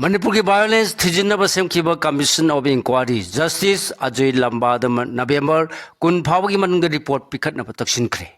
मणिपुर की वायलेंस थिजिनब सेमखिबा commission of inquiry justice Ajay लंबाद नवेंबर 10 फावगी मनुंग रिपोर्ट पिखटनब तक्सिनख्रे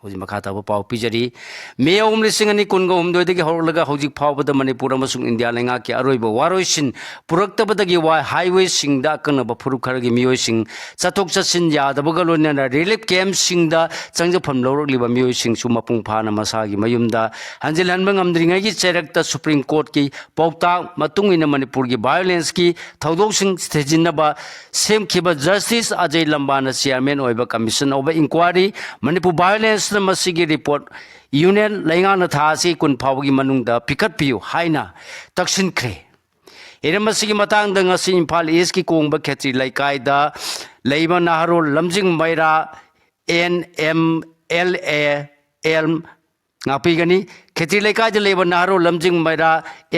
हौजी मखा ताब पाव पिजरी मे ओम लिसिंग अनि कुनगो हमदोयदगी हौरलगा हौजी फावबद मणिपुर अमसुंग इंडिया लेंगा के अरोइब वारोइसिन पुरक्तबदगी वा हाईवे सिंगदा कनब फुरु खरगी मियोइसिंग चथोक चसिन यादबगा लोनना रिलीफ कैम्प सिंगदा चंगजफम लौरगलिबा मियोइसिंग सु मपुंग फाना मसागी मयुमदा हंजिल हनबंग अमद्रिंगागी चेरक्ता सुप्रीम कोर्ट की पौता मतुंग इन मणिपुर की वायलेंस की थौदोकसिंग थिजिनबा सेमखिबा जस्टिस अजय लंबाना चेयरमैन ओइबा commission of inquiry Manipur violence मसीगी रिपोर्ट यूनियन लेंगाना थासी कुन फावगी मनुंगदा पिकट पियु हाइना तक्सिनख्रे इरमसीगी मतांग दंगसी इम्फाल ईस्ट की कोंगबा खेत्री लाइकाइदा लेइबा नाहरो लमजिंग मैरा NMLA ngapiगनी खेत्री लाइकाइदा लेइबा नाहरो लमजिंग मैरा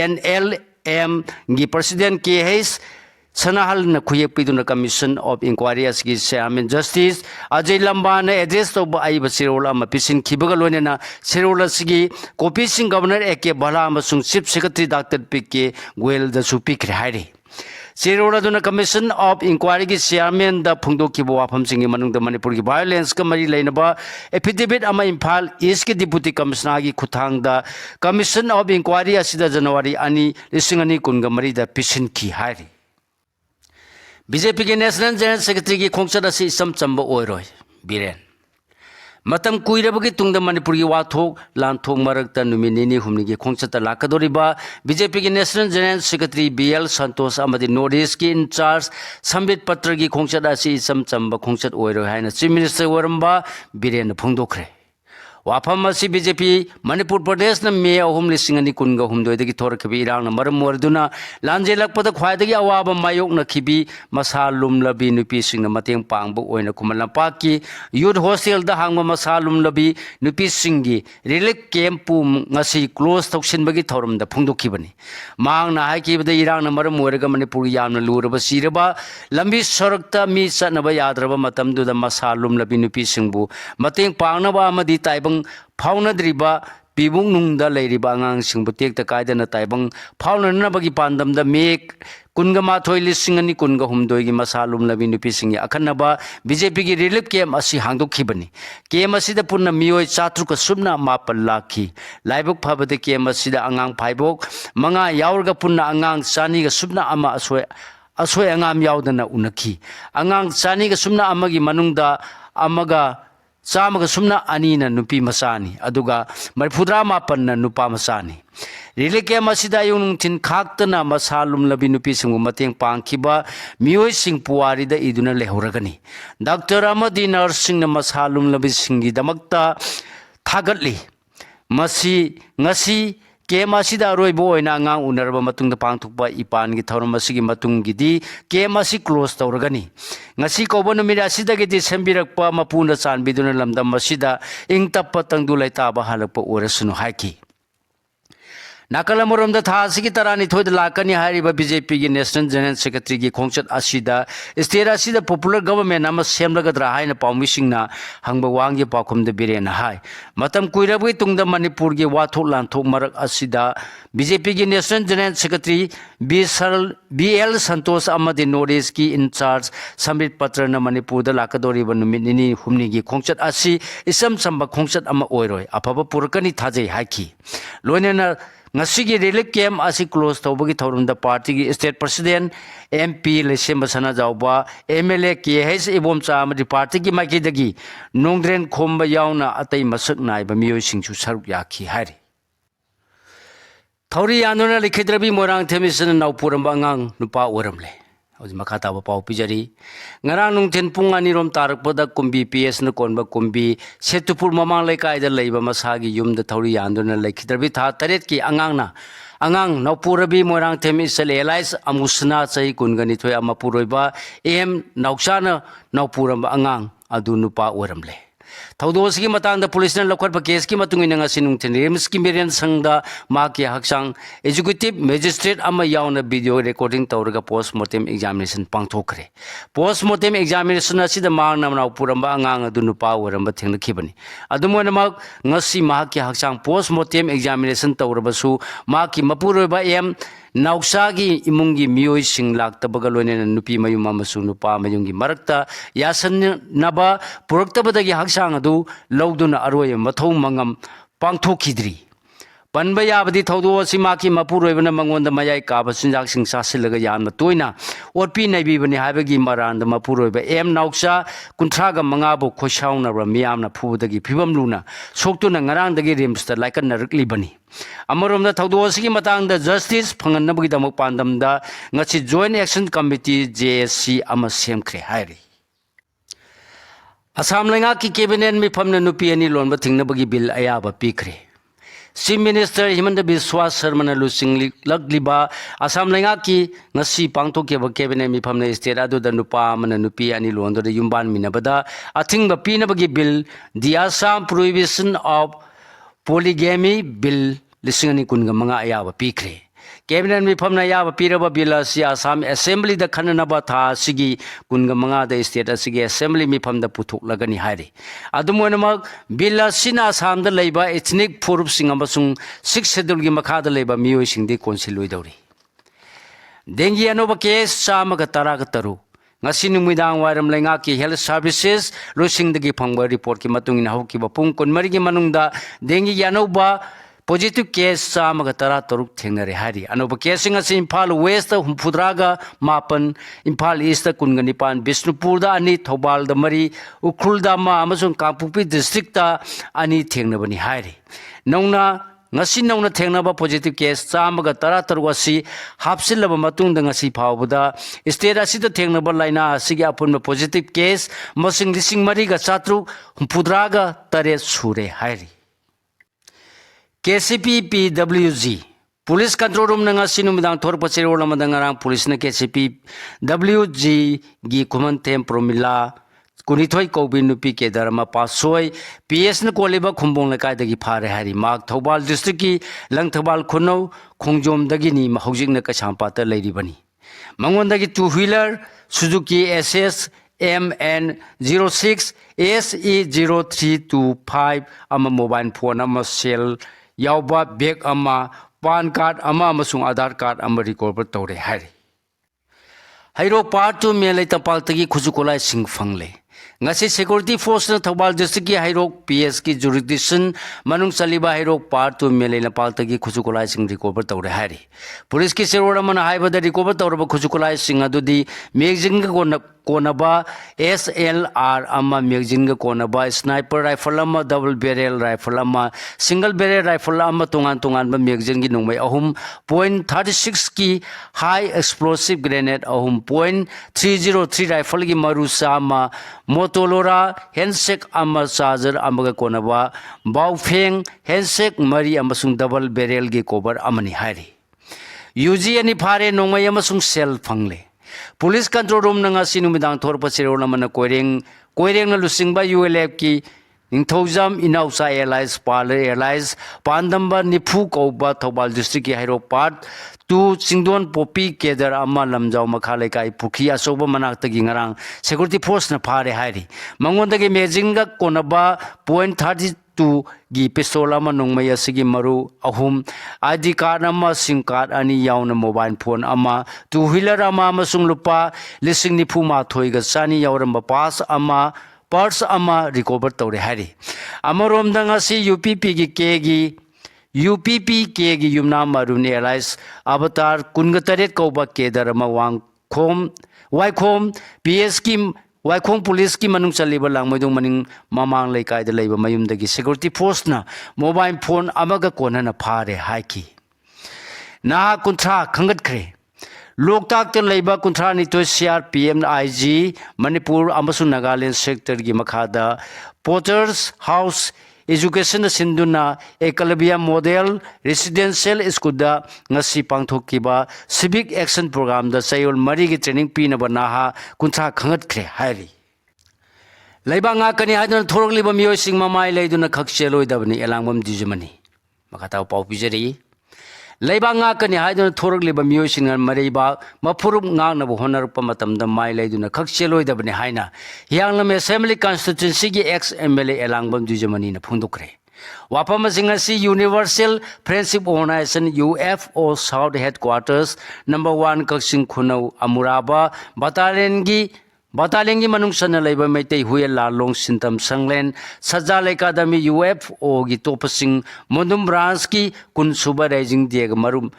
NLM गी प्रेसिडेंट KH सनाहल न खुये पिदुना कमीशन ऑफ इंक्वायरी की चेयरमैन जस्टिस अजय लंबा ने एड्रेस तब आइब सिरोला पिसिन खिबगा लोनेना सिरोला सिगी कॉपी सिंग गवर्नर एके बला अमसुंग चीफ सेक्रेटरी डॉक्टर पिके गोयल दसु पिक्रे हाइरे सिरोला दुना कमीशन ऑफ इंक्वायरी की चेयरमैन द फुंगदो की वाफम सिंगी मनुंग मणिपुर की वायलेंस का मरी लेनबा एफिडेविट अमा इम्फाल ईस्ट के डिप्यूटी कमिश्नर की खुथांग द कमीशन ऑफ इंक्वायरी असिदा जनवरी अनि लिसिंग अनि कुनगा मरी द पिसिन की हाइरे बीजेपी के नेशनल जनरल सेक्रेटरी की खोंगचत असी इसम चंब ओइरोय बीरेन मतम कुइरबगी तुंगद मणिपुर की वाथोक लांथोक मरकता नुमित निनी हुमनी की खोंगचत लाकदोरिबा बीजेपी के नेशनल जनरल सेक्रेटरी BL संतोष अमदी नॉर्थ ईस्ट की इंचार्ज संबित पत्र की खोंगचत असी इसम चंब खोंगचत ओइरोय हाइना चीफ मिनिस्टर वरंबा बीरेन फोंगदोखरे वाफम असी बीजेपी मणिपुर प्रदेश न मे अहुम लिसिंग अनि कुनगा हुमदोयदगी थोरखबी इरांग मरम मोरदुना लांजेलकपद ख्वाइदगी अवाब मायोक नखिबी मसा लुमलबी नुपी सिंग मतेंग पांगबो ओइना कुमलंपा की यूथ हॉस्टल द हांग मसा लुमलबी नुपी सिंगी रिलीफ कैंप ngasi क्लोज तौसिनबगी थौरम द फुंगदोखिबनी मांगना हाइकिबद इरांग मरम मोरगा मणिपुर यामना लुरबा सिरबा लंबी सड़कता मी चनबा याद्रबा मतमदुदा मसा लुमलबी नुपी सिंगबु मतेंग पांगनबा अमदी ताइबंग फाउनद्रिबा पिबुंग नुंगदा लेरिबा आंगांग सिंगबु टेक्ता कायदना ताइबंग फाउननबगी पांदमदा मेक कुनगा माथोय लिसिंग अनि कुनगा हुमदोयगी मसालुम लबी नुपी सिंगी अखनबा बीजेपी की रिलीफ कैम्प असि हांगदोखिबनी कैम्प असिदा पुन्ना मियोय 4 सुबना मापल लाखी लाइबुक फाबदे कैम्प असिदा आंगांग फाइबोक मंगा यावरगा पुन्ना आंगांग चानीगा सुबना अमा असोय आंगाम यावदना उनखी आंगांग चानीगा सुबना अमगी मनुंगदा अमगा चामगा सुमना अनीना नुपी मसानी अदुगा मरफुद्रा मापन नुपा मसानी रिलीफ कैम्प असिदा युनुंथिन खाक्तना मसालुम लबी नुपी सिंगु मतेंग पांखिबा मियोय सिंग पुवारीदा इदुना लेहौरगनी डॉक्टर अमदी नर्सिंग न मसालुम लबी सिंगी दमक्ता थागतली मसी ngasi कैम्प असिदा अरोइबो ओइना आंगांग उनरबा मतुंगदा पांथुकबा इपान की थौरम असिगी मतुंगिदी कैम्प असी क्लोज तौरगनी ngasi कौबा नुमित असिदगिदी सेंबिरकपा मपुना चानबिदुना लमदम असिदा इंग तप्पा तंगदु लैताबा हालकपा ओरसनु हाइकी नाकल अमरोमदा था असिगी तरानी थोइद लाकनी हारिबा बीजेपी की नेशनल जनरल सेक्रेटरी की खोंगचत असिदा स्टेट असिदा पॉपुलर गवर्नमेंट अमा सेमलगदरा हाइना पाउमिसिंगना हंगबा वांगी पाखुमदा बिरेना हाय मतम कुइरबगी तुंगदा मणिपुर की वाथोक लांथोक मरक असिदा बीजेपी की नेशनल जनरल सेक्रेटरी BL संतोष अमदी नॉर्थ ईस्ट की इंचार्ज संबित पत्र न मणिपुर लाकदोरिबा नुमित निनी हुमनी की खोंगचत असी इसम संबा खोंगचत अमा ओइरोय अफबा पुरकनी थाजै हाइकी लोइनेना ngasi रिलीफ कैम्प असी क्लोज तौबगी थौरम द पार्टी की स्टेट प्रेसिडेंट MP लेसेम सना जाउबा MLA KH इबोमचा अमदी पार्टी की माइकीदगी नोंद्रेन खोमबा याउना अतै मसक नाइबा मियोय सिंगसु सरुक याखी हारि थौरी यानुना लिखिद्रबी मोरांग थेमिसन नाउपुरम अंगांग नुपा ओरमले हौजी मखा ताबा पाउ पिजरी ngarang nungthen pung ani rom tarakpada kumbi PS na konba kumbi setupur mamang leikaida leiba masagi yumda thauri yanduna leikhidrabi tha taret ki angang naupurabi morang themi sel elais amusna chai kungani thoi amapuroiba em nauksana naupuramba angang adu nupa oramle थौदोस की Matang police ने लखट case की RIMS की Marrion संघ मा की हक्सांग educative magistrate video recording तौर postmortem examination पांथोखरे postmortem examination पुरब आगांग नुपा ओरब थेंखीबनी की हक्सांग पोस्टमार्टम एग्जामिनेशन तौरबसु मपुरोब एम नाउसागी इमुंगी मियोई सिंग लाक्तबगा लोइनेना नुपी मयुम अमसु नुपा मयुंगी मरक्ता यासन्नबा पुरक्तबदगी हक्सांग अदु लौदुना अरोय मथौ मंगम पांगथोखिद्री पनब याबदी थौदोसी माकी मपुरोइबना मंगोंद मयाई काब चिंजाक सिंग सासिलगा यान तोइना ओटपी नैबीबनी हाबगी मरांद मपुरोइबा एम नाउसा कुंथ्रागा मंगाबो खोसाउनब्रा मियामना फुबदगी फिबम लुना सोक्तुना ngaraंदगी रिम्सता लाइकनरक्लिबनी अमरोमदा थौदोसीगी मतांगदा जस्टिस फंगनबगीदमक पांदमदा ngasi joint action committee JSC अमा सेमख्रे हाइरी असम लेंगा की कैबिनेट मिफमना नुपी अनि लोनबा थिंगनबगी बिल अयाबा पीखरे चीफ मिनिस्टर हिमंत बिस्वा शर्मा लुसिंगलिबा असम लेंगा की ngasi पांगथोकेबा कैबिनेट मिफमना स्टेट अदुदा नुपा अमना नुपी अनि लोनदोदा युम्बान मिनबदा अथिंगबा पीनबगी bill the Assam prohibition of polygamy bill लिसिंगनी कुनगा मंगा अयाबा पीखरे कैबिनेट मिफमना याबा पीरबा बिल असि असम असेंबली दा खननबा था सिगी कुनगा मंगा दा स्टेट असिगी असेंबली मिफमदा पुथोकलगनी हाइरे अदुमोनमक बिल असिना असम दा लेबा एथनिक फोरब सिंग अमसुंग 6 शेड्यूल गी मखादा लेबा मियोय सिंगदी कौंसिल लोइदौरी डेंगी अनोबा केस चामगा तरागा तरु ngasi numidaang wairam lenga ki health services losingdagi phangba report ki matungina haukiba pung 12 gi manungda dengi yanauba positive case chamaga tara taruk thengnare hari anoba casing asi Imphal West da humpudraga mapan Imphal East da kungani pan Bisnupur da ani Thobal da mari Ukhul da ma amasung Kangpokpi district da ani thengnabani hari nongna ngasi nongna thengnaba positive case chamaga tara taruk asi hapsilaba matungda ngasi phawbuda state asi da thengnaba laina asigi apunma positive case masing lising mari ga chatru humpudraga tare sure hari KCP PWG Police Control Room nanga sinumidang thor pachero lamadang ngarang police na KCP WG gi kuman tem promila kunithoi kobin nupi ke darama pasoi PS na koliba khumbong la kai dagi phare hari mak Thobal district ki lang Thobal khunau khongjom dagi ni mahojing na kashampa ta leiri bani mangon dagi two wheeler Suzuki SS MN06 SE0325 ama mobile phone ama cell यावबा bag अमा PAN card अमा अमसुंग Aadhaar card अमा record तौरे हाइरे हाइरो part 2 मे लेता पालतगी खुजुकोलाई सिंग फंगले ngasi security force na Thobal district ki hairok PS ki jurisdiction manung chaliba hairok part 2 me leina paltagi khujukolai sing recover tawre hari police ki serora mana haibada recover tawraba khujukolai sing adudi magazine ga konaba SLR amma magazine ga konaba sniper rifle amma double barrel rifle amma single barrel rifle amma tongan tongan ba magazine gi nongmai ahum .36 ki high explosive grenade ahum .303 rifle gi marusa amma Motorola handshake amma charger amma konaba baufeng handshake mari amasung double barrel gi cover amani hari UG ani phare nongmai amasung cell phangle police control room nanga sinumidang thor pachero lamana koireng na lusingba ULF ki Ningthojam Inausa Airlines Parler Airlines Pandamba Nipu Koba Thobal district ki hairo part 2 Singdon Popi Kedar Amma Lamjau Makhale kai Pukhi Asoba Manakta gi ngarang security force na phare hairi mangonda gi mejinga konaba .32 gi pistola ma nongmai asigi maru ahum ID card amma SIM card ani yauna mobile phone amma two wheeler amma amasung lupa lising nipu ma thoiga chani yauramba pass amma purse अमा recover तौरे हारी अमरोम दंगासी UPP के गी Yamuna मरुने alias अवतार कुनगतरे कौबा केदर अमा वाइखोम PS की वाइखोम police की मनुंग चलीबा लांगमैदों मनिंग ममांग लेकायदा लेबा मयुमदगी security force ना मोबाइल फोन अमगा कोनना फारे हाइकी ना कुंथ्रा खंगतखरे लोकताक ते लेबा कुंथ्रा नितो CRPM IG मणिपुर अमसुं नागालैंड सेक्टर की मखादा पोटर्स हाउस एजुकेशन सिंधुना एकलबिया model residential school ngasi pangthokiba civic action program da sayol mari gi training pina banaha kuntha khangat khre hairi leiba nga kani haidun thorokliba miyoi sing mamai leiduna khakcheloi dabni elangmam dijumani makata pau pijari leiba nga kani haidun thorokliba miyoi sing mariba mapurum nga na bu honor pamatamda mai leiduna khakcheloi dabni haina yanglam assembly constituency gi ex MLA elangbam dijumani na phundukre Wapam Singasi Universal Friendship Organization UFO South Headquarters Number 1 Kaksing Kunau Amuraba Battalion Manung Sana Labor Mete Huela Long Sintam Sanglen Sajal Academy UFO Gitopasing Mundum Bransky Kun Suba Rising Dieg Marum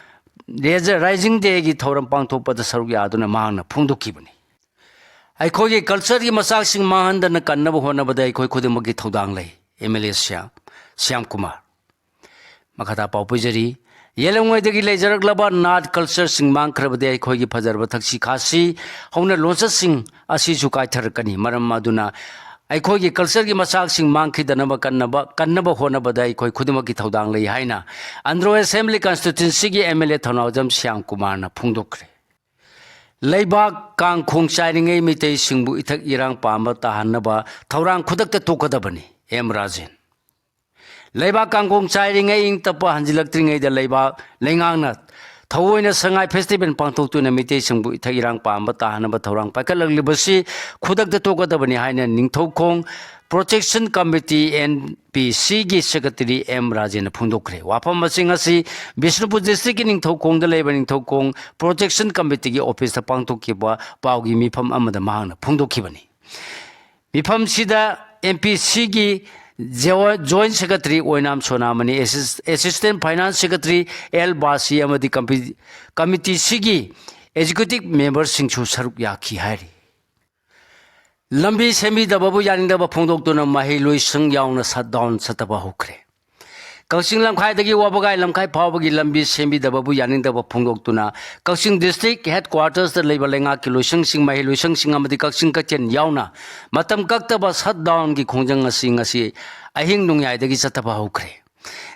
Rising Day Toram Pangto Pada Saruyaduna Mana Pundukibani. I call ye culture Masaksing Mahan than a Kanaba Honabada Kodimaki Todangle, Emilia Siam Kumar. Makata Paupujari, Yellow Way the Laser Glaba, Nad Culture Sing Mankrabade, Kogi Pazar Taxi Kasi, Hona Lonsa Sing, Asizukai Tarakani, Maram Maduna. I call ye culture Masak Sing Manki, the number Kanaba Honabada, Kodimaki Todangle, Haina, Andro Assembly Constituency, Emilia Tonodam Siam Kumana, Pundukre. Laibak Kang Kung Shining a Mite Singbu Itak Irang Pamba Tahanaba, Taurang Kudak the Tokadabani, M. Razin. Laibak Kang Kung Shining a ing Tapa Hanjilactring a the Laibak, Langanat, Tawina Sangai Festival Panto to Mite Singbu Itak Irang Pamba Tahanaba Taurang Pakala Libasi, Kudak the Tokadabani Haina Ning Tokong, Protection Committee NPC Secretary M. Rajin Pundokre. Wapam Singasi, Bishnupur District in Tokong, the Labor in Tokong, Protection Committee Office the Pangtokiba, Paugi Mipam Amada Mahana, Pundokibani. Mipam Sida NPC Joint Secretary Oinam Sonamani, Assistant Finance Secretary L. Basi Amadi Committee Sigi, Executive Member Singchu Saruk Yaki Hari. Lambi Semi the Babu Yanindaba Pondokuna Mahilui Sung Yauna sat down Sataba Hokre. Kausing Lamkai the Wabagai Lamkai Pawagi Lambi Semi the Babu Yanindaba Pondokuna, Kausing District Headquarters the Labelinga Kilusung Sing Mahilusung Sing Amadi Kaksing Kachen Yauna, Matam Kaktaba sat down Gi Konjanga Singasi, Ahing Nungai the Gisataba Hokre.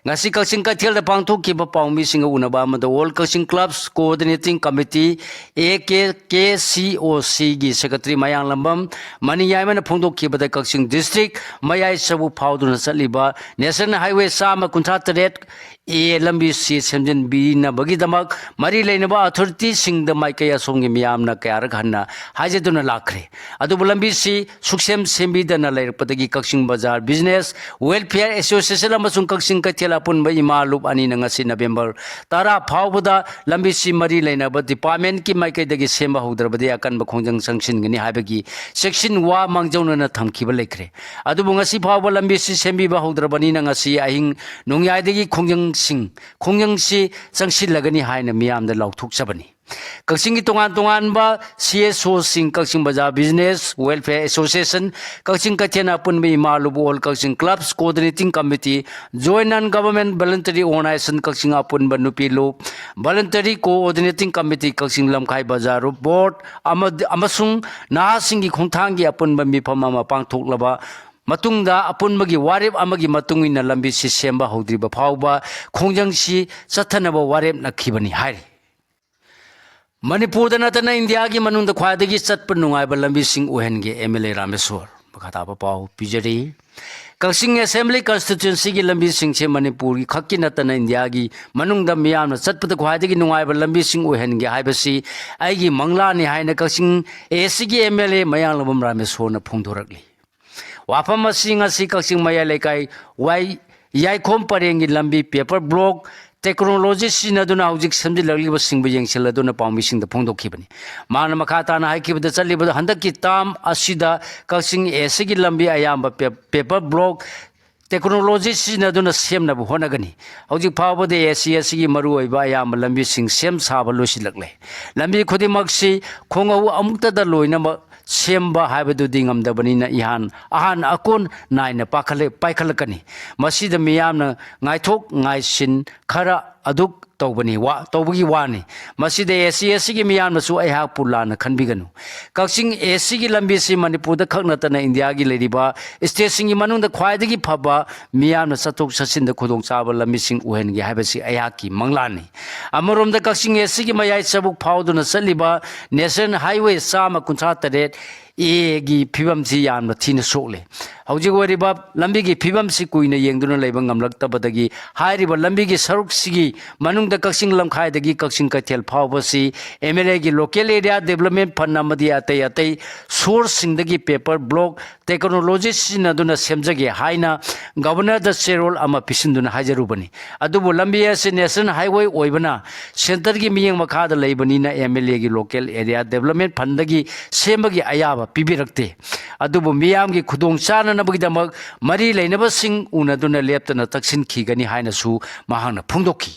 Ngasi Kaksing Katil the Pangto Kiba Pau missing Unabama, the World Kaksing Clubs Coordinating Committee, AKKCOC Secretary Mayang Lambam, Mani Yaman Pondo Kiba the Kaksing District, Maya Sabu Powder Saliba, National Highway Sama Contracted, Lambi C. Semjan B. Nabagidamak, Mari Lanaba Authority Sing the Maikaya Song Miamna Karakana, Hajaduna Lakre, Adubulambi C. Suksem Sembi the Nalay Patagi Kaksing Bazaar Business, Welfare Association Amasung Kaksing Katialapun by Imalup Ani Nangasi November, Tara Pauda, Lambi C. Mari Lanaba Department Ki Maika de Semba Hudrabadi Akan Bakonjang Sanction Gini Habagi, Section Wa Mangjona Tamkiba Lekre, Adubungasi Pawa Lambi C. Sembi Bahudrabani Nangasi Ahing Nungyadegi Kongjang Kongyangsi Sangsil Lagani Haina Miam the Lautuk Sabani. Kaksing Tongan Ba, CSO Sing Kaksing Bazaar Business, Welfare Association, Kaksing Katena Punbi Malubu, all Kaksing Clubs, Coordinating Committee, Joint Non-Government Voluntary Organization Kaksing Apun Banupilo, Voluntary Coordinating Committee Kaksing Lamkai Bazaar Board, Amasung, Nahasingi Kontangi Apun Bambi Pamama Pang Toklaba, Matungda Apun Magi Warib Amagi Matungin Lambi Semba Hodriba Pauba, Kongjangsi, Satanaba Warib Nakibani Hari. Manipur Natana India Manung the Quadagi Sat Penungai Lambi Sing Uhenge Emile Ramesor, Bakatapa Pau, Pijari. Kaksing Assembly Constituency Lambi Sing Manipur, Kakinatana Indiagi, Manung the Miam, Sat the Quadagi Nungai Lambi Sing Uhenge Hibasi, Agi Manglani Haina Kaksing, Asigi Emile Mayalam Ramesor Pundurakli. Wapama Sing a Sing Maya Lekai, why Yaikom Paring in Lambi paper blog. Technology Sinaduna Hujik Samdi Lagli was sing Yang Seladuna Palmishing the Pondo Kibani. Mana Makatana Haki with the Sali, but Handaki Tam Asida, Kaksing Esigi Lambi Ayamba paper blog. Technology Sinaduna Semna Honagani. Hujik Power the SCSI Maru Bayam Lambi sing Sem Saba Lucy Lagle. Lambi Kodimaxi, Kongo Amukta the Loinama. Semba Habadu Dingam the Banina Ihan, Ahan Akun, Nine Pakale, Paikalakani, Masida Miamna, Naitok, Naisin, Kara, Aduk, Tobani, Tobugi Wani, Masida SCSI Miamasu, Aha Pulana, Kanbiganu. Kaksing Esigi Lambisi Manipu the Kagnatana in the Agi Ladiba, is tasting Imanun the Quadigi Paba, Miamna Satok Sasin the Kudong Sabala missing Uhen Yahabasi Ayaki, Manglani. Amorum the Kaksing Esigi Mayai Sabuk Powduna Saliba, National Highway Sama Contracted. Egi Pibam Zian Matina Sole. हौजिक ओइरिबा लंबी फिवम से कुइना येंगदुना लेबा ngamlaktabadagi hairiba lambi gi saruk sigi manungda kaksin lamkhaidagi kaksin kathel phawbasi MLA gi local area development fund amadi atai source singdagi paper block technology sinaduna semjagi haina governor da serol ama pisinduna hajarubani adubu lambi ase national highway oibana center gi miyeng makhada leibani na MLA gi local area development fund dagi semagi ayaba pibirakte adubu miyam gi khudong chana nabagi damak mari leinaba sing unaduna leptana taksin khigani haina su mahangna phungdokki